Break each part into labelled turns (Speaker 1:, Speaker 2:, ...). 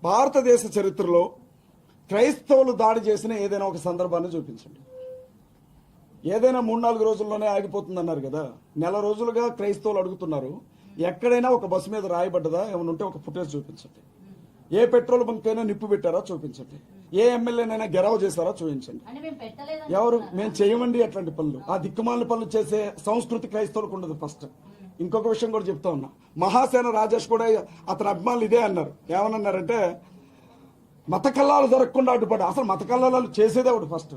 Speaker 1: భారతదేశ చరిత్రలో క్రైస్తవులు దాడి చేసిన ఏదైనా ఒక సందర్భాన్ని చూపించండి. ఏదైనా 3-4 రోజుల్లోనే ఆగిపోతుందన్నారు కదా, నెల రోజులుగా క్రైస్తవులు అడుగుతున్నారు. ఎక్కడైనా ఒక బస్సు మీద రాయబడ్డదా? ఏమైనా ఉంటే ఒక ఫుటేజ్ చూపించండి. ఏ పెట్రోల్ బంక్ అయినా నిప్పు పెట్టారా చూపించండి. ఏ ఎమ్మెల్యేనైనా గెరవ చేశారా చూపించండి. ఎవరు? మేము చేయమండి అట్లాంటి పనులు. ఆ దిక్కుమాలిన పనులు చేసే సంస్కృతి క్రైస్తవులకు ఉండదు. ఫస్ట్ ఇంకొక విషయం కూడా చెప్తా ఉన్నా. మహాసేన రాజేష్ కూడా అతని అభిమానులు ఇదే అన్నారు. ఏమన్నారంటే మత కల్లాలు జరగకుండా అడ్డుపడ్డా. అసలు మత కల్లాలు చేసేదే ఒకటి. ఫస్ట్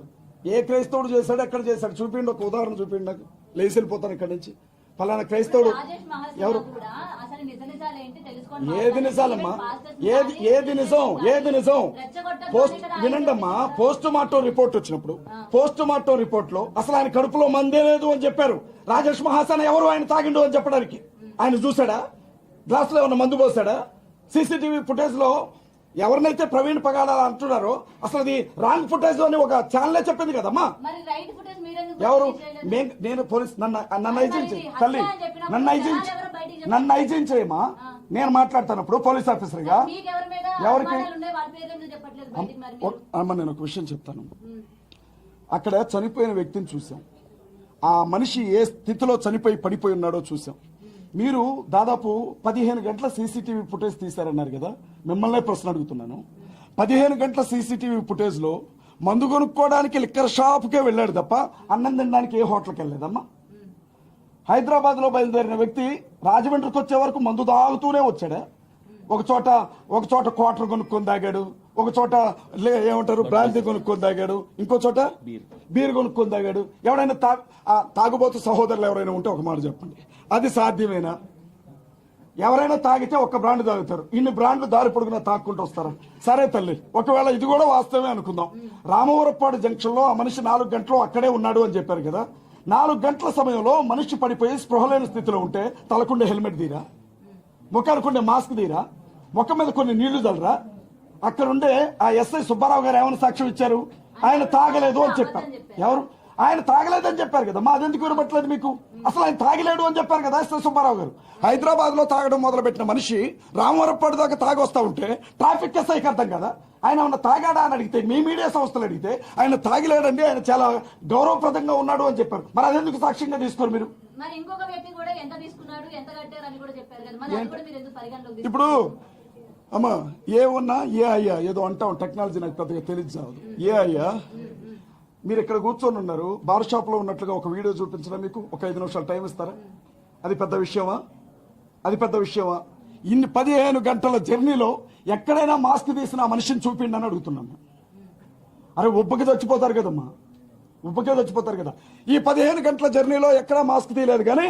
Speaker 1: ఏ క్రైస్తవుడు చేశాడు, ఎక్కడ చేశాడు చూపిండి. ఒక ఉదాహరణ చూపిండి నాకు. లేచి వెళ్ళిపోతాను ఇక్కడి నుంచి. ఫలానా క్రైస్తవుడు ఎవరు? ఏది నిజాలమ్మా? ఏది నిజం? ఏది నిజం? వినండమ్మా, పోస్ట్ మార్టం రిపోర్ట్ వచ్చినప్పుడు పోస్ట్ మార్టం రిపోర్ట్ లో అసలు ఆయన కడుపులో మందే లేదు అని చెప్పారు. రాజేష్ మహాసేన ఎవరు ఆయన తాగిండు అని చెప్పడానికి? ఆయన చూశాడా? గ్లాసులో ఏమన్నా మందు పోసాడా? సీసీటీవీ ఫుటేజ్ లో ఎవరినైతే ప్రవీణ్ పగాడ అంటున్నారో అసలు అది రాంగ్ ఫుటేజ్ అని ఒక ఛానలే చెప్పింది కదమ్మా. ఎవరు? నేను పోలీస్ నన్ను ఐజించి తల్లి నన్ను ఐజించేయమా. నేను మాట్లాడుతున్నప్పుడు పోలీస్ ఆఫీసర్ గా ఎవరికి అమ్మ నేను ఒక విషయం చెప్తాను. అక్కడ చనిపోయిన వ్యక్తిని చూసాం. ఆ మనిషి ఏ స్థితిలో చనిపోయి పడిపోయి ఉన్నాడో చూసాం. మీరు దాదాపు 15 గంటల సీసీటీవీ ఫుటేజ్ తీశారన్నారు కదా. మిమ్మల్నే ప్రశ్న అడుగుతున్నాను. 15 గంటల సీసీటీవీ ఫుటేజ్ లో మందు కొనుక్కోవడానికి లిక్కర్ షాప్కే వెళ్ళాడు తప్ప అన్నం తినడానికి ఏ హోటల్కి వెళ్ళలేదమ్మా. హైదరాబాద్ లో బయలుదేరిన వ్యక్తి రాజమండ్రికి వచ్చే వరకు మందు తాగుతూనే వచ్చాడా? ఒక చోట క్వార్టర్ కొనుక్కొని తాగాడు, ఒక చోట ఏమంటారు బ్రాంతి కొనుక్కొని తాగాడు, ఇంకో చోట బీర్ కొనుక్కొని తాగాడు. ఎవడైనా తాగుబోతు సహోదరులు ఎవరైనా ఉంటే ఒక మాట చెప్పండి, అది సాధ్యమేనా? ఎవరైనా తాగితే ఒక బ్రాండ్ తాగుతారు, ఇన్ని బ్రాండ్లు దారి పొడుగునా తాక్కుంటూ వస్తారా? సరే తల్లి, ఒకవేళ ఇది కూడా వాస్తవమే అనుకుందాం. రామవరపాడు జంక్షన్ లో ఆ మనిషి 4 గంటలు అక్కడే ఉన్నాడు అని చెప్పారు కదా. 4 గంటల సమయంలో మనిషి పడిపోయి స్పృహ లేని స్థితిలో ఉంటే తలకుండే హెల్మెట్ తీరా, ముఖానికుండే మాస్క్ తీరా, ముఖం మీద కొన్ని నీళ్లు చల్లరా? అక్కడుండే ఆ ఎస్ఐ సుబ్బారావు గారు ఏమైనా సాక్ష్యం ఇచ్చారు? ఆయన తాగలేదు అని చెప్పారు. ఎవరు? ఆయన తాగలేదని చెప్పారు కదా. మా అదెందుకు వినపట్లేదు మీకు? అసలు ఆయన తాగలేడు అని చెప్పారు కదా ఎస్ఐ సుబ్బారావు గారు. హైదరాబాద్ లో తాగడం మొదలుపెట్టిన మనిషి రామవరపాడు దాకా తాగొస్తా ఉంటే ట్రాఫిక్ ఎస్ఐకి అర్థం కదా ఆయన ఏమన్నా తాగాడా అని అడిగితే, మీ మీడియా సంస్థలు అడిగితే ఆయన తాగిలేడండి, ఆయన చాలా గౌరవప్రదంగా ఉన్నాడు అని చెప్పారు. మరి అదెందుకు సాక్ష్యంగా తీసుకోరు మీరు? ఇప్పుడు అమ్మా ఏ ఉన్నా ఏ అయ్యా ఏదో అంటాం, టెక్నాలజీ నాకు పెద్దగా తెలియదు. ఏ అయ్యా మీరు ఇక్కడ కూర్చొని ఉన్నారు, బార్ షాప్ లో ఉన్నట్లుగా ఒక వీడియో చూపించడం మీకు ఒక 5 నిమిషాలు టైం ఇస్తారా? అది పెద్ద విషయమా? అది పెద్ద విషయమా? ఇన్ని 15 గంటల జర్నీలో ఎక్కడైనా మాస్క్ తీసిన ఆ మనిషిని చూపిండి అని అడుగుతున్నాను. అరే ఉబ్బకి చచ్చిపోతారు కదమ్మా, ఉబ్బకే చచ్చిపోతారు కదా. ఈ 15 గంటల జర్నీలో ఎక్కడా మాస్క్ తీయలేదు, కానీ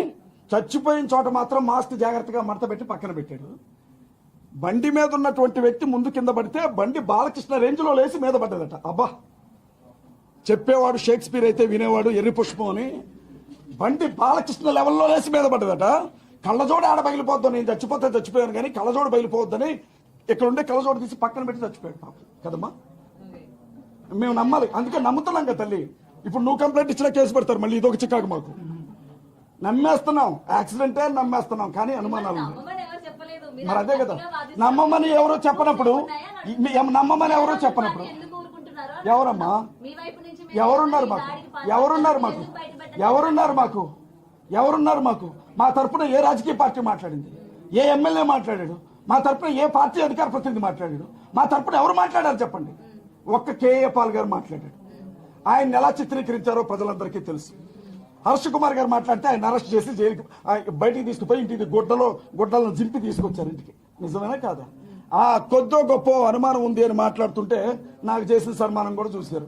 Speaker 1: చచ్చిపోయిన చోట మాత్రం మాస్క్ జాగ్రత్తగా మడత పెట్టి పక్కన పెట్టాడు. బండి మీద ఉన్నటువంటి వ్యక్తి ముందు కింద పడితే బండి బాలకృష్ణ రేంజ్ లో లేచి మీద పడ్డదట. అబ్బా, చెప్పేవాడు షేక్స్పియర్ అయితే వినేవాడు ఎర్రి పుష్పం అని. బండి బాలకృష్ణ లెవెల్లో లేచి మీద పడ్డదట. కళ్ళజోడు ఆడ బయలుపోద్దు, నేను చచ్చిపోతే చచ్చిపోయాను కానీ కళ్ళజోడు బయలుపోవద్దని ఇక్కడ ఉండే కళ్ళజోడు తీసి పక్కన పెట్టి చచ్చిపోయాడు పాప కదమ్మా. మేము నమ్మాలి, అందుకే నమ్ముతున్నాం కదా తల్లి. ఇప్పుడు నువ్వు కంప్లైంట్ ఇచ్చినా కేసు పెడతారు, మళ్ళీ ఇదొక చికాకు మాకు. నమ్మేస్తున్నాం, యాక్సిడెంటే నమ్మేస్తున్నాం, కానీ అనుమానాలు. మరి అదే కదా, నమ్మమని ఎవరో చెప్పనప్పుడు, నమ్మమని ఎవరో చెప్పనప్పుడు ఎవరమ్మా? ఎవరున్నారు మాకు? ఎవరున్నారు మాకు? ఎవరున్నారు మాకు? ఎవరున్నారు మాకు? మా తరపున ఏ రాజకీయ పార్టీ మాట్లాడింది? ఏ ఎమ్మెల్యే మాట్లాడాడు? మా తరపున ఏ పార్టీ అధికార ప్రతినిధి మాట్లాడాడు? మా తరపున ఎవరు మాట్లాడారు చెప్పండి? ఒక్క కేఏ పాల్ గారు మాట్లాడాడు. ఆయన ఎలా చిత్రీకరించారో ప్రజలందరికీ తెలుసు. హర్ష కుమార్ గారు మాట్లాడితే ఆయన అరెస్ట్ చేసి జైలుకి బయటికి తీసుకుపోయి ఇంటికి గుడ్డలను జింపి తీసుకొచ్చారు ఇంటికి. నిజమేనా కాదా? ఆ కొద్దో గొప్ప అనుమానం ఉంది అని మాట్లాడుతుంటే నాకు చేసిన సన్మానం కూడా చూశారు.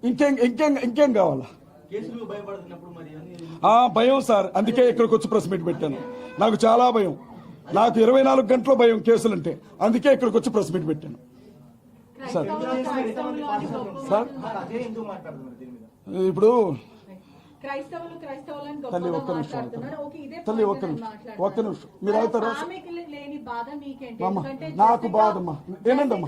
Speaker 1: ఇంకేం కావాలా? భయం సార్, అందుకే ఇక్కడికి వచ్చి ప్రెస్ మీట్ పెట్టాను. నాకు చాలా భయం, నాకు 24 గంటల భయం కేసులంటే, అందుకే ఇక్కడికి వచ్చి ప్రెస్ మీట్ పెట్టాను సార్. సార్ ఇప్పుడు తల్లి ఒక్క నిమిషం, తల్లి ఒక్క నిమిషం మీరు అవుతారా? నాకు బాధమ్మా, ఏనండమ్మా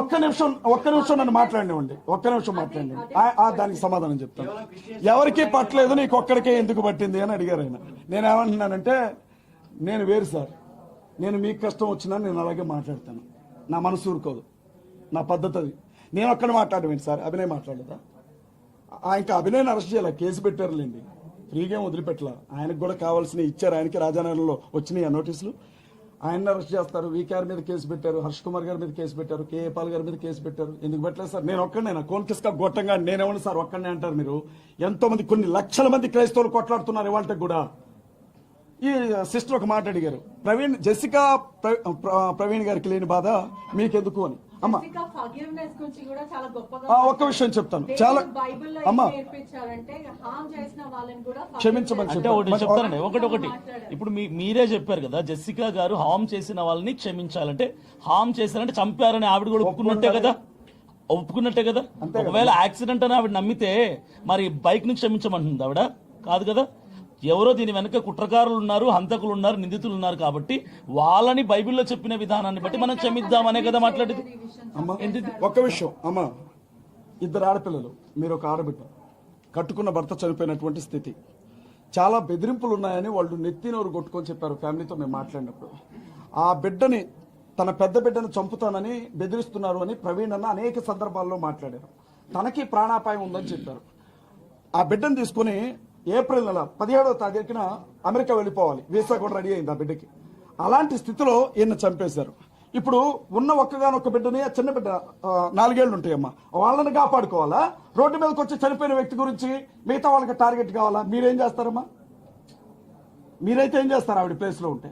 Speaker 1: ఒక్క నిమిషం నన్ను మాట్లాడినివ్వండి, ఒక్క నిమిషం మాట్లాడినివ్వండి. దానికి సమాధానం చెప్తాను. ఎవరికి పట్టలేదు, నీకు ఒక్కడికే ఎందుకు పట్టింది అని అడిగారు ఆయన. నేనేమంటున్నానంటే, నేను వేరు సార్, నేను మీకు కష్టం వచ్చినా నేను అలాగే మాట్లాడతాను. నా మనసు ఊరుకోదు, నా పద్ధతి అది. నేను ఒక్కడ మాట్లాడమేంటి సార్, అభినయ్ మాట్లాడదా? ఇంకా అభినయ్ అరెస్ట్ చేయాలి, కేసు పెట్టారులేండి, ఫ్రీగా వదిలిపెట్టలా. ఆయనకు కూడా కావాల్సినవి ఇచ్చారు, ఆయనకి రాజానగరంలో వచ్చినాయి ఆ నోటీసులు. ఆయన్ని అరెస్ట్ చేస్తారు, వీకేఆర్ మీద కేసు పెట్టారు, హర్ష్ కుమార్ గారి మీద కేసు పెట్టారు, కేఏ పాల్ గారి మీద కేసు పెట్టారు. ఎందుకు పెట్టలేదు సార్? నేను ఒక్కడనే, నా కోన్కిస్కా గొట్టంగా నేనేమన్నా సార్ ఒక్కడనే అంటారు మీరు? ఎంతో మంది, కొన్ని లక్షల మంది క్రైస్తవులు కొట్లాడుతున్నారు ఇవాళ కూడా. ఈ సిస్టర్ ఒక మాట అడిగారు, జెసికా ప్రవీణ్ గారికి లేని బాధ మీకెందుకు అని. అమ్మా ఒక్క విషయం చెప్తాను, చాలా అమ్మా క్షమించమని
Speaker 2: చెప్తానండి. ఒకటి ఇప్పుడు మీరే చెప్పారు కదా, జెసికా గారు హామ్ చేసిన వాళ్ళని క్షమించాలంటే, హామ్ చేశారంటే చంపారని ఆవిడ కూడా ఒప్పుకున్నట్టే కదా. ఒకవేళ యాక్సిడెంట్ అని ఆవిడ నమ్మితే మరి బైక్ ని క్షమించమంటుంది ఆవిడ? కాదు కదా. ఎవరో దీని వెనక కుట్రకారులు ఉన్నారు, హంతకులు ఉన్నారు, నిందితులు ఉన్నారు కాబట్టి వాళ్ళని బైబిల్లో చెప్పిన విధానాన్ని బట్టి మనం క్షమిద్దామనే కదా మాట్లాడేది.
Speaker 1: ఒక్క విషయం అమ్మా, ఇద్దరు ఆడపిల్లలు, మీరు ఒక ఆడబిడ్డ, కట్టుకున్న భర్త చనిపోయినటువంటి స్థితి, చాలా బెదిరింపులు ఉన్నాయని వాళ్ళు నెత్తినోరు కొట్టుకొని చెప్పారు ఫ్యామిలీతో మేము మాట్లాడినప్పుడు. ఆ బిడ్డని, తన పెద్ద బిడ్డను చంపుతానని బెదిరిస్తున్నారు అని ప్రవీణ్ అన్న అనేక సందర్భాల్లో మాట్లాడారు. తనకి ప్రాణాపాయం ఉందని చెప్పారు. ఆ బిడ్డను తీసుకుని ఏప్రిల్ నెల 17వ తారీఖున అమెరికా వెళ్ళిపోవాలి, వీసా కూడా రెడీ అయింది ఆ బిడ్డకి. అలాంటి స్థితిలో ఈయన చంపేశారు. ఇప్పుడు ఉన్న ఒక్కగానొక్క బిడ్డని, చిన్న బిడ్డ 4 ఏళ్ళు ఉంటాయమ్మా, వాళ్ళని కాపాడుకోవాలా? రోడ్డు మీదకి వచ్చి చనిపోయిన వ్యక్తి గురించి మిగతా వాళ్ళకి టార్గెట్ కావాలా? మీరేం చేస్తారమ్మా? మీరైతే ఏం చేస్తారు ఆవిడ ప్లేస్లో ఉంటే?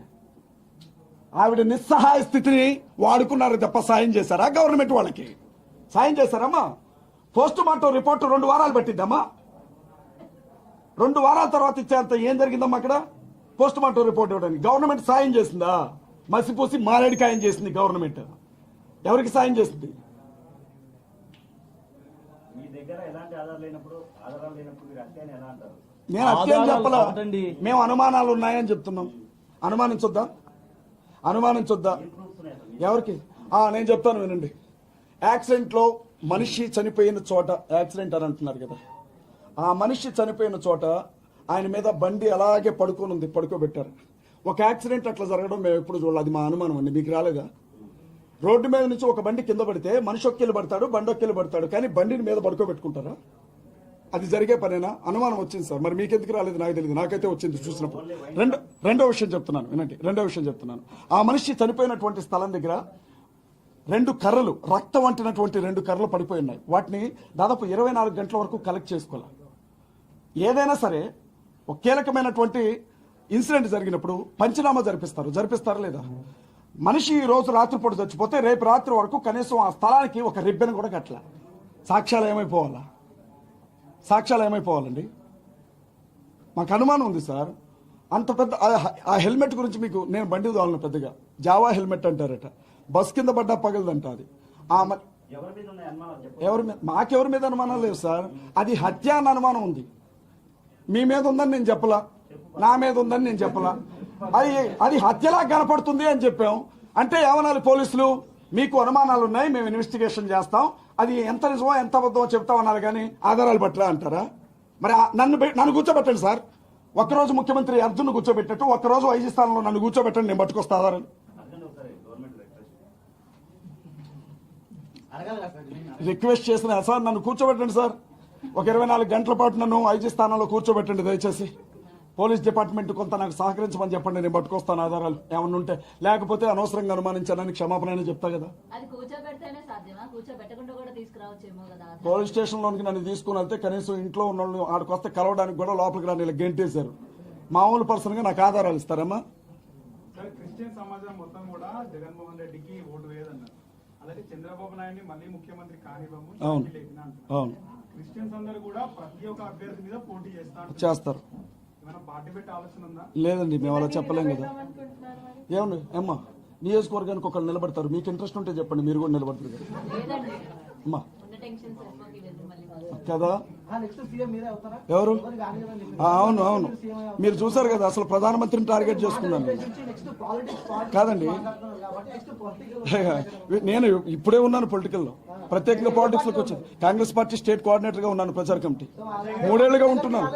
Speaker 1: ఆవిడ నిస్సహాయ స్థితిని వాడుకున్నారు తప్ప సాయం చేశారా? గవర్నమెంట్ వాళ్ళకి సాయం చేశారమ్మా? పోస్ట్ మార్టం రిపోర్టు 2 వారాలు పట్టిద్దమ్మా. 2 వారాల తర్వాత ఇచ్చేంత ఏం జరిగిందమ్మా అక్కడ? పోస్ట్ మార్టం రిపోర్ట్ ఇవ్వడానికి గవర్నమెంట్ సాయం చేసిందా? మసిపూసి మారేడికాయం చేసింది గవర్నమెంట్. ఎవరికి సాయం చేసింది? నేను అత్యం చెప్పలా, మేము అనుమానాలు ఉన్నాయని చెప్తున్నాం. అనుమానించొద్దా? ఎవరికి? నేను చెప్తాను వినండి. యాక్సిడెంట్ లో మనిషి చనిపోయిన చోట యాక్సిడెంట్ అని అంటున్నారు కదా, ఆ మనిషి చనిపోయిన చోట ఆయన మీద బండి అలాగే పడుకొని ఉంది, పడుకోబెట్టారు. ఒక యాక్సిడెంట్ అట్లా జరగడం మేము ఎప్పుడు చూడాలి, అది మా అనుమానం అండి. మీకు రాలేదా? రోడ్డు మీద నుంచి ఒక బండి కింద పడితే మనిషి ఒక్కెళ్ళి పడతాడు, బండి ఒక్కెళ్ళి పడతాడు, కానీ బండిని మీద పడుకోబెట్టుకుంటారా? అది జరిగే పనేనా? అనుమానం వచ్చింది సార్. మరి మీకెందుకు రాలేదు నాకు తెలియదు, నాకైతే వచ్చింది చూసినప్పుడు. రెండో విషయం చెప్తున్నాను వినండి. ఆ మనిషి చనిపోయినటువంటి స్థలం దగ్గర 2 కర్రలు, రక్తం అంటినటువంటి 2 కర్రలు పడిపోయి ఉన్నాయి. వాటిని దాదాపు 24 గంటల వరకు కలెక్ట్ చేసుకోవాలి. ఏదైనా సరే ఒక కీలకమైనటువంటి ఇన్సిడెంట్ జరిగినప్పుడు పంచనామా జరిపిస్తారా లేదా? మనిషి ఈ రోజు రాత్రిపూట చచ్చిపోతే రేపు రాత్రి వరకు కనీసం ఆ స్థలానికి ఒక రిబ్బన్ కూడా కట్టల. సాక్ష్యాలు ఏమైపోవాలండి? మాకు అనుమానం ఉంది సార్. అంత పెద్ద ఆ హెల్మెట్ గురించి మీకు నేను బండి తోలను, పెద్దగా జావా హెల్మెట్ అంటారట, బస్ కింద పడ్డా పగలదంట. అది మాకెవరి మీద అనుమానం లేదు సార్. అది హత్య అన్న అనుమానం ఉంది. మీ మీద ఉందని నేను చెప్పలా, నా మీద ఉందని నేను చెప్పలా. అది హత్యలా కనపడుతుంది అని చెప్పాం. అంటే ఏమనాలి పోలీసులు? మీకు అనుమానాలు ఉన్నాయి, మేము ఇన్వెస్టిగేషన్ చేస్తాం, అది ఎంత నిజమో ఎంత అబద్ధమో చెప్తాం అన్నారు, కానీ ఆధారాలు పట్టరా అంటారా? మరి నన్ను కూర్చోబెట్టండి సార్. ఒక్కరోజు ముఖ్యమంత్రి అర్జున్ కూర్చోబెట్టినట్టు ఒక్కరోజు ఐజీ స్థానంలో నన్ను కూర్చోబెట్టండి, నేను పట్టుకొస్తా ఆధారాలు. రిక్వెస్ట్ చేసిన సార్, నన్ను కూర్చోబెట్టండి సార్. ఒక 24 గంటల పాటు నన్ను ఐజీ స్థానంలో కూర్చోబెట్టండి దయచేసి. పోలీస్ డిపార్ట్మెంట్ కొంత నాకు సహకరించమని చెప్పండి, నేను పట్టుకొస్తాను ఆధారాలు ఏమన్నా ఉంటే. లేకపోతే అనవసరంగా అనుమానించానని క్షమాపణ చెప్తా కదా. పోలీస్ స్టేషన్ లోనికి నన్ను తీసుకుని వెళ్తే కనీసం ఇంట్లో ఉన్న వాళ్ళు ఆడికొస్తే కలవడానికి కూడా లోపలికి రాని గెంటేశారు. మామూలు పర్సన్ గా నాకు ఆధారాలు ఇస్తారమ్మా?
Speaker 3: క్రిస్టియన్ సమాజం మొత్తం కూడా జగన్మోహన్ రెడ్డికి ఓటు వేయదన్నారు. అలాగే చంద్రబాబు నాయుడిని మళ్ళీ ముఖ్యమంత్రి కానివ్వము.
Speaker 1: అవును,
Speaker 3: క్రిస్టియన్స్ అందరూ కూడా ప్రతి ఒక్క అభ్యర్థి మీద పోటీ
Speaker 1: చేస్తారు.
Speaker 3: పార్టీ పెట్టే ఆలోచన ఉందా?
Speaker 1: లేదండి, మేము అలా చెప్పలేం కదా. ఏమండి అమ్మా, నియోజకవర్గానికి ఒకళ్ళు నిలబడతారు, మీకు ఇంట్రెస్ట్ ఉంటే చెప్పండి, మీరు కూడా నిలబడతారు కదా అమ్మా కదా. ఎవరు? అవును, మీరు చూసారు కదా, అసలు ప్రధానమంత్రిని టార్గెట్ చేసుకున్నాను కాదండి. నేను ఇప్పుడే ఉన్నాను పొలిటికల్లో, ప్రత్యేకంగా పాలిటిక్స్ లోకి వచ్చాను. కాంగ్రెస్ పార్టీ స్టేట్ కోఆర్డినేటర్ గా ఉన్నాను, ప్రచార కమిటీ 3 ఏళ్లుగా ఉంటున్నాను.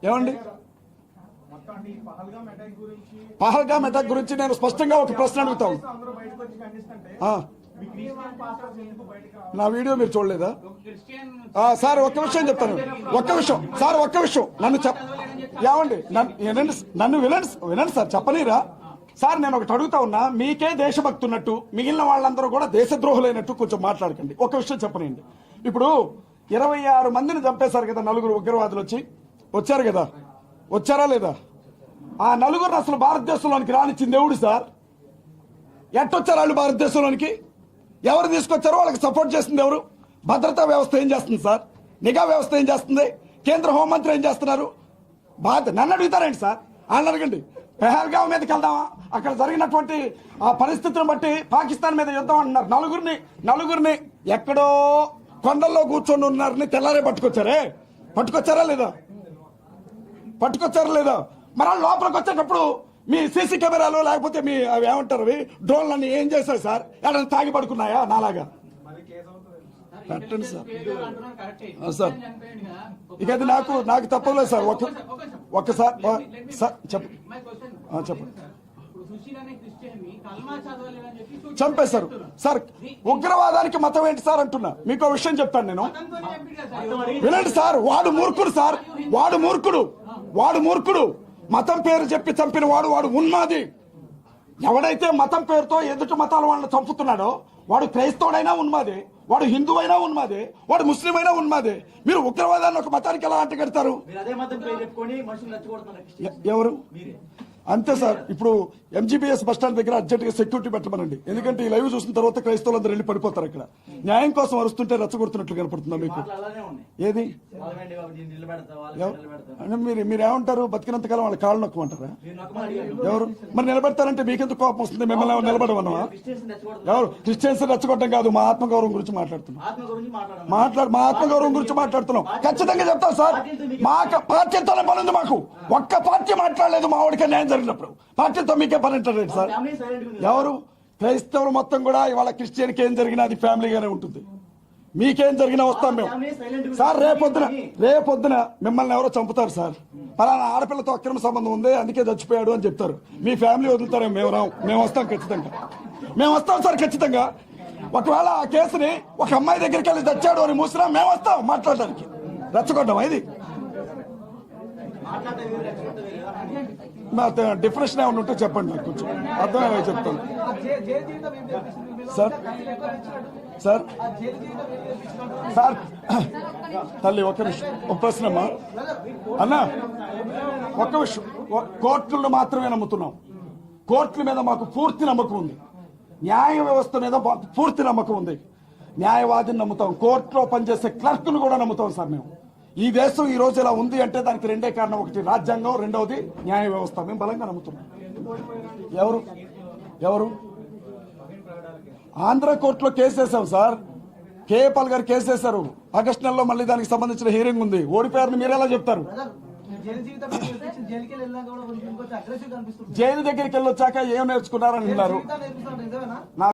Speaker 1: ఏమండి
Speaker 3: మొత్తం అంటే ఈ పహల్గామ్ అటాక్ గురించి
Speaker 1: పహల్గామ్ అటాక్ గురించి నేను స్పష్టంగా ఒక ప్రశ్న అడుగుతాను.
Speaker 3: అందరూ బయటకు వచ్చి ఖండిస్తుంటే
Speaker 1: ఆ,
Speaker 3: మీ క్రిస్టియన్ పాస్టర్స్ ఎందుకు బయటకు రావాలి?
Speaker 1: నా వీడియో మీరు చూడలేదా?
Speaker 4: క్రిస్టియన్
Speaker 1: సార్ ఒక్క విషయం చెప్తాను, ఒక్క విషయం సార్, ఒక్క విషయం నన్ను ఏమండి నన్ను వినండి సార్, చెప్పనీరా సార్. నేను ఒకటి అడుగుతా ఉన్నా, మీకే దేశభక్తి ఉన్నట్టు మిగిలిన వాళ్ళందరూ కూడా దేశద్రోహులైనట్టు కొంచెం మాట్లాడకండి. ఒక విషయం చెప్పనండి, ఇప్పుడు 26 మందిని చంపేశారు కదా 9 ఉగ్రవాదులు వచ్చారు కదా, వచ్చారా లేదా? ఆ 9 అసలు భారతదేశంలోనికి రానిచ్చింది ఎవడు సార్? ఎట్టొచ్చారు వాళ్ళు భారతదేశంలోనికి? ఎవరు తీసుకొచ్చారో వాళ్ళకి సపోర్ట్ చేస్తుంది ఎవరు? భద్రతా వ్యవస్థ ఏం చేస్తుంది సార్? నిఘా వ్యవస్థ ఏం చేస్తుంది? కేంద్ర హోంమంత్రి ఏం చేస్తున్నారు? నన్ను అడుగుతారేంటి సార్? వాళ్ళని అడగండి. పెహల్గావ్ మీదకి వెళ్దామా? అక్కడ జరిగినటువంటి ఆ పరిస్థితిని బట్టి పాకిస్తాన్ మీద యుద్ధం అంటున్నారు. నలుగురిని ఎక్కడో కొండల్లో కూర్చొని ఉన్నారని తెల్లారే పట్టుకొచ్చారా లేదా? మరి వాళ్ళు లోపలికి వచ్చేటప్పుడు మీ సీసీ కెమెరాలు లేకపోతే మీ అవి ఏమంటారు అవి డ్రోన్లన్నీ ఏం చేశారు సార్? ఎక్కడ తాగి పడుకున్నాయా నాలాగా?
Speaker 3: మరి కేసు అవుతుంది.
Speaker 1: Correct sir.
Speaker 4: అంటున్నారు కరెక్టే.
Speaker 1: సార్
Speaker 4: చనిపోయింది కదా.
Speaker 1: ఇక అది నాకు తప్పలేదు సార్. ఒక్కసారి సార్ చెప్పండి.
Speaker 4: మై క్వశ్చన్
Speaker 1: చెప్పండి.
Speaker 4: ఇప్పుడు సుశీల్ అనే క్రిస్టియన్ ని కల్మా చదవలేదని చెప్పి సూసైడ్
Speaker 1: చంపేశారు సార్. ఉగ్రవాదానికి మతం ఏంటి సార్ అంటున్నా. మీకు విషయం చెప్తాను నేను,
Speaker 4: అతనితోనే చంపాడు కదా సార్.
Speaker 1: వినండి సార్. వాడు మూర్ఖుడు సార్, వాడు మూర్ఖుడు. మతం పేరు చెప్పి చంపిన వాడు ఉన్మాది. ఎవడైతే మతం పేరుతో ఎదుటి మతాల వాళ్ళని చంపుతున్నాడో వాడు క్రైస్తవుడైనా ఉన్మాదే, వాడు హిందువైనా ఉన్మాదే, వాడు ముస్లిం అయినా ఉన్మాదే. మీరు ఉగ్రవాదాన్ని ఒక మతానికి ఎలా అంటగడతారు? ఎవరు? అంతే సార్. ఇప్పుడు ఎంజీబీఎస్ బస్ స్టాండ్ దగ్గర అర్జెంట్ గా సెక్యూరిటీ పెట్టమనండి. ఎందుకంటే ఈ లైవ్ చూసిన తర్వాత క్రైస్తవులందరూ వెళ్ళి పడిపోతారు. అక్కడ న్యాయం కోసం అరుస్తుంటే రెచ్చగొడుతున్నట్లు కనపడుతుందా మీకు? ఏది అంటే మీరేమంటారు? బతికినంతకాలం వాళ్ళ కాళ్ళు నొక్కమంటారా? ఎవరు మరి నిలబెడతారంటే మీకెందుకు కోపం వస్తుంది? మిమ్మల్ని నిలబడమన్నావా? ఎవరు? క్రిస్టియన్స్ రెచ్చగొట్టం కాదు, మా ఆత్మగౌరవం గురించి మాట్లాడుతున్నాం. మా ఆత్మగౌరవం గురించి మాట్లాడుతున్నాం. ఖచ్చితంగా చెప్తాం సార్. మా పార్టీతోనే పని ఉంది మాకు. ఒక్క పార్టీ మాట్లాడలేదు మా వాడికి న్యాయం జరిగినప్పుడు. పార్టీతో మీకే పని అంటారు సార్? ఎవరు? క్రైస్తవులు మొత్తం కూడా ఇవాళ క్రిస్టియన్కి ఏం జరిగినా అది ఫ్యామిలీగానే ఉంటుంది. మీకేం జరిగినా వస్తాం మేము సార్. రేపొద్దున మిమ్మల్ని ఎవరో చంపుతారు సార్. పలానా ఆడపిల్లతో అక్రమ సంబంధం ఉంది అందుకే చచ్చిపోయాడు అని చెప్తారు. మీ ఫ్యామిలీ వదులుతారే? మేము వస్తాం ఖచ్చితంగా. మేము వస్తాం సార్ ఖచ్చితంగా. ఒకవేళ ఆ కేసుని ఒక అమ్మాయి దగ్గరికి వెళ్ళి చచ్చాడు అని మూసినా మేము వస్తాం మాట్లాడడానికి. రెచ్చగొట్టం ఇది. డిఫరెన్స్ ఏమైనా ఉంటే చెప్పండి నాకు, కొంచెం అర్థమయ్యే చెప్తాను సార్. తల్లి ఒక నిమిషం, ఒక ప్రశ్న అన్నా. ఒక్క విషయం, కోర్టులను మాత్రమే నమ్ముతున్నాం. కోర్టుల మీద మాకు పూర్తి నమ్మకం ఉంది. న్యాయ వ్యవస్థ మీద పూర్తి నమ్మకం ఉంది. న్యాయవాదిని నమ్ముతాం. కోర్టులో పనిచేసే క్లర్క్ను కూడా నమ్ముతాం సార్. మేము ఈ దేశం ఈ రోజు ఇలా ఉంది అంటే దానికి రెండే కారణం. ఒకటి రాజ్యాంగం, రెండవది న్యాయ వ్యవస్థ. మేము బలంగా నమ్ముతున్నాం. ఎవరు? ఆంధ్ర కోర్టులో కేసు వేసాం సార్. కేపాల్ గారు కేసు వేశారు. ఆగస్టు నెలలో మళ్ళీ దానికి సంబంధించిన హీరింగ్ ఉంది. ఓడిపోయారని మీరు ఎలా చెప్తారు? జైలు దగ్గరికి వెళ్ళొచ్చాక ఏం నేర్చుకున్నారని అన్నారు.